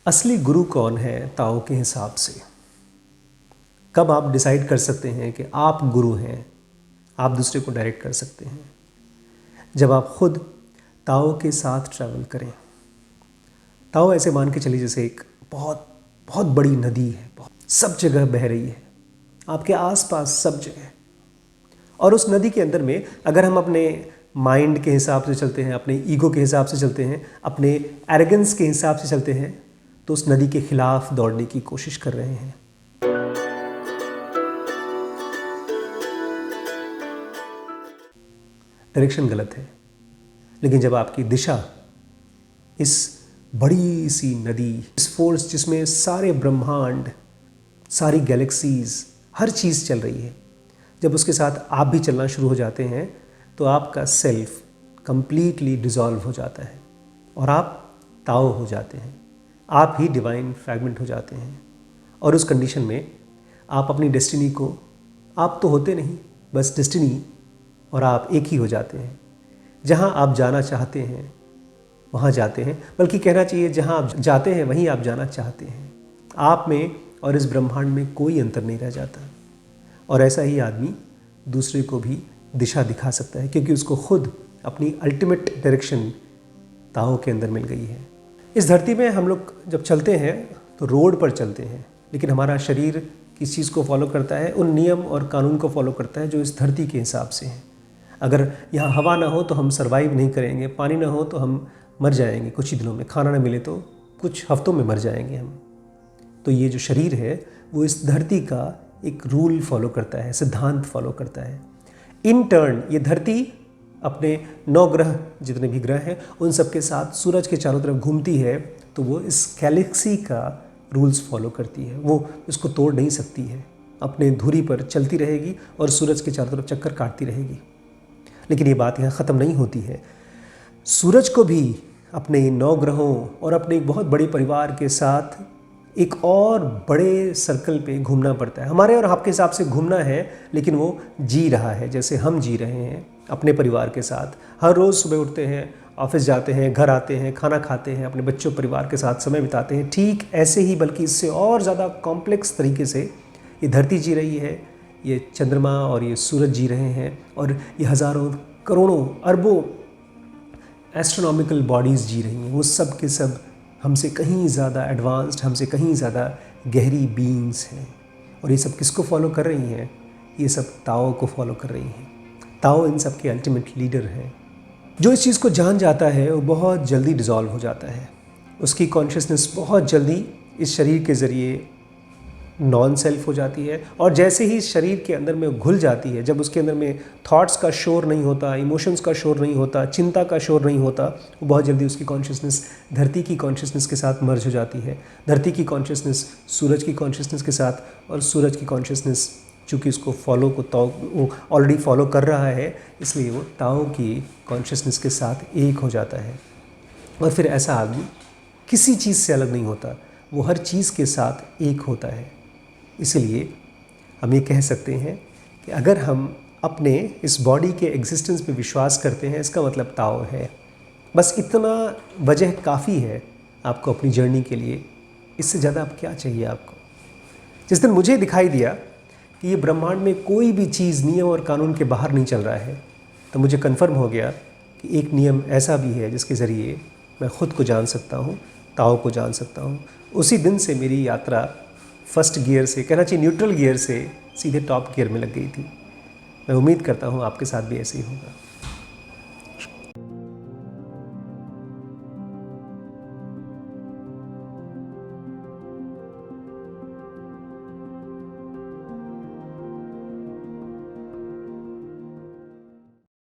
असली गुरु कौन है ताओ के हिसाब से? कब आप डिसाइड कर सकते हैं कि आप गुरु हैं, आप दूसरे को डायरेक्ट कर सकते हैं? जब आप खुद ताओ के साथ ट्रैवल करें। ताओ ऐसे मान के चलिए जैसे एक बहुत बहुत बड़ी नदी है, सब जगह बह रही है, आपके आसपास सब जगह। और उस नदी के अंदर में अगर हम अपने माइंड के हिसाब से चलते हैं, अपने ईगो के हिसाब से चलते हैं, अपने एरोगेंस के हिसाब से चलते हैं, तो उस नदी के खिलाफ दौड़ने की कोशिश कर रहे हैं। डायरेक्शन गलत है। लेकिन जब आपकी दिशा इस बड़ी सी नदी, इस फोर्स जिसमें सारे ब्रह्मांड, सारी गैलेक्सीज, हर चीज़ चल रही है, जब उसके साथ आप भी चलना शुरू हो जाते हैं तो आपका सेल्फ कंप्लीटली डिसॉल्व हो जाता है और आप ताओ हो जाते हैं। आप ही डिवाइन फ्रैगमेंट हो जाते हैं। और उस कंडीशन में आप अपनी डेस्टिनी को, आप तो होते नहीं, बस डेस्टिनी और आप एक ही हो जाते हैं। जहाँ आप जाना चाहते हैं वहाँ जाते हैं, बल्कि कहना चाहिए जहाँ आप जाते हैं वहीं आप जाना चाहते हैं। आप में और इस ब्रह्मांड में कोई अंतर नहीं रह जाता। और ऐसा ही आदमी दूसरे को भी दिशा दिखा सकता है, क्योंकि उसको खुद अपनी अल्टीमेट डायरेक्शन ताओ के अंदर मिल गई है। इस धरती में हम लोग जब चलते हैं तो रोड पर चलते हैं, लेकिन हमारा शरीर किस चीज़ को फॉलो करता है? उन नियम और कानून को फॉलो करता है जो इस धरती के हिसाब से हैं। अगर यहाँ हवा ना हो तो हम सर्वाइव नहीं करेंगे, पानी ना हो तो हम मर जाएंगे कुछ ही दिनों में, खाना ना मिले तो कुछ हफ्तों में मर जाएंगे हम। तो ये जो शरीर है वो इस धरती का एक रूल फॉलो करता है, सिद्धांत फॉलो करता है। इन टर्न ये धरती अपने 9 ग्रह, जितने भी ग्रह हैं, उन सब के साथ सूरज के चारों तरफ घूमती है, तो वो इस गैलेक्सी का रूल्स फॉलो करती है। वो इसको तोड़ नहीं सकती है, अपने धुरी पर चलती रहेगी और सूरज के चारों तरफ चक्कर काटती रहेगी। लेकिन ये बात यहाँ ख़त्म नहीं होती है। सूरज को भी अपने 9 ग्रहों और अपने एक बहुत बड़े परिवार के साथ एक और बड़े सर्कल पे घूमना पड़ता है। हमारे और आपके हिसाब से घूमना है, लेकिन वो जी रहा है जैसे हम जी रहे हैं अपने परिवार के साथ। हर रोज़ सुबह उठते हैं, ऑफिस जाते हैं, घर आते हैं, खाना खाते हैं, अपने बच्चों परिवार के साथ समय बिताते हैं। ठीक ऐसे ही, बल्कि इससे और ज़्यादा कॉम्प्लेक्स तरीके से ये धरती जी रही है, ये चंद्रमा और ये सूरज जी रहे हैं, और ये हज़ारों, करोड़ों, अरबों एस्ट्रोनॉमिकल बॉडीज़ जी रही हैं। वो सब के सब हमसे कहीं ज़्यादा एडवांस्ड, हमसे कहीं ज़्यादा गहरी बीइंग्स हैं। और ये सब किसको फॉलो कर रही हैं? ये सब ताओ को फॉलो कर रही हैं। ताओ इन सब के अल्टीमेट लीडर हैं। जो इस चीज़ को जान जाता है वो बहुत जल्दी डिसॉल्व हो जाता है। उसकी कॉन्शियसनेस बहुत जल्दी इस शरीर के ज़रिए नॉन सेल्फ हो जाती है। और जैसे ही शरीर के अंदर में घुल जाती है, जब उसके अंदर में थॉट्स का शोर नहीं होता, इमोशंस का शोर नहीं होता, चिंता का शोर नहीं होता, वो बहुत जल्दी उसकी कॉन्शियसनेस धरती की कॉन्शियसनेस के साथ मर्ज हो जाती है। धरती की कॉन्शियसनेस सूरज की कॉन्शियसनेस के साथ, और सूरज की कॉन्शियसनेस चूँकि उसको फॉलो को ताओ वो ऑलरेडी फॉलो कर रहा है, इसलिए वो ताओ की कॉन्शियसनेस के साथ एक हो जाता है। और फिर ऐसा आदमी किसी चीज़ से अलग नहीं होता, वो हर चीज़ के साथ एक होता है। इसलिए हम ये कह सकते हैं कि अगर हम अपने इस बॉडी के एग्जिस्टेंस पे विश्वास करते हैं, इसका मतलब ताओ है। बस इतना वजह काफ़ी है आपको अपनी जर्नी के लिए। इससे ज़्यादा अब क्या चाहिए आपको? जिस दिन मुझे दिखाई दिया कि ये ब्रह्मांड में कोई भी चीज़ नियम और कानून के बाहर नहीं चल रहा है, तो मुझे कन्फर्म हो गया कि एक नियम ऐसा भी है जिसके ज़रिए मैं ख़ुद को जान सकता हूँ, ताओ को जान सकता हूँ। उसी दिन से मेरी यात्रा फर्स्ट गियर से, कहना चाहिए न्यूट्रल गियर से, सीधे टॉप गियर में लग गई थी। मैं उम्मीद करता हूँ आपके साथ भी ऐसे ही होगा।